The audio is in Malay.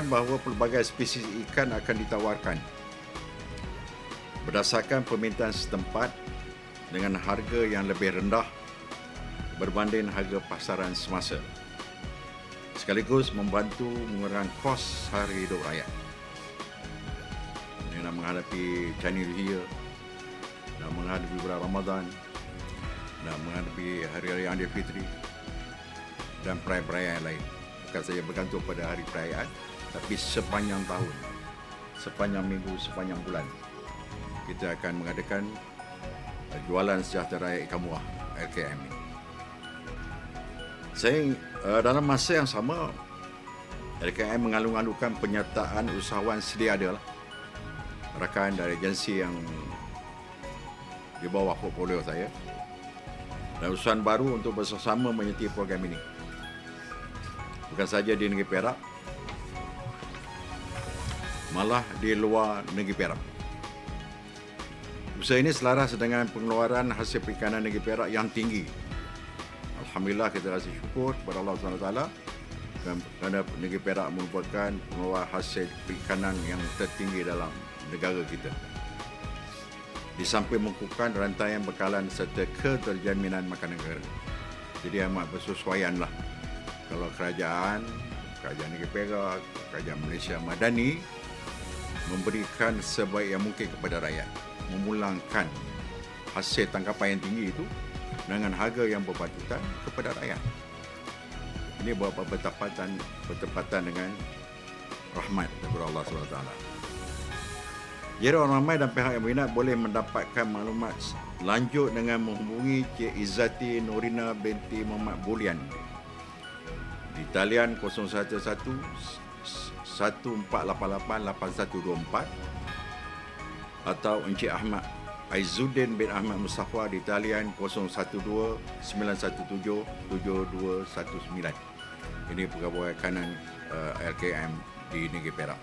bahawa pelbagai spesies ikan akan ditawarkan berdasarkan permintaan setempat dengan harga yang lebih rendah berbanding harga pasaran semasa, sekaligus membantu mengurangkan kos sehari hidup rakyat. Ini nak menghadapi Chinese New Year, nak menghadapi bulan Ramadan, nak menghadapi hari-hari Aidilfitri dan perayaan-perayaan lain. Bukan saja bergantung pada hari perayaan, tapi sepanjang tahun, sepanjang minggu, sepanjang bulan, kita akan mengadakan jualan sejahtera rakyat ikan murah, LKM ini. Dalam masa yang sama, LKM mengalung-alungkan penyertaan usahawan sedia ada lah. Rakan dari agensi yang di bawah portfolio saya dan usahawan baru untuk bersama-sama menyertai program ini. Bukan saja di negeri Perak, malah di luar negeri Perak. Usaha ini selaras dengan pengeluaran hasil perikanan negeri Perak yang tinggi. Alhamdulillah, kita rasa syukur kepada Allah SWT kerana negeri Perak merupakan pengeluaran hasil perikanan yang tertinggi dalam negara kita. Di samping mengukuhkan rantaian bekalan serta keterjaminan makan negara. Jadi amat bersesuaian lah kalau kerajaan negeri Perak, kerajaan Malaysia Madani memberikan sebaik yang mungkin kepada rakyat, memulangkan hasil tangkapan yang tinggi itu dengan harga yang berpatutan kepada rakyat. Ini bertepatan dengan rahmat daripada Allah SWT. Jadi orang ramai dan pihak yang berminat boleh mendapatkan maklumat lanjut dengan menghubungi Cik Izzati Nurina binti Muhammad Bulian di talian 011 1488 8124 atau Encik Ahmad Aizuddin bin Ahmad Mustafa di talian 012 917 7219. Ini pegawai kanan LKM di negeri Perak.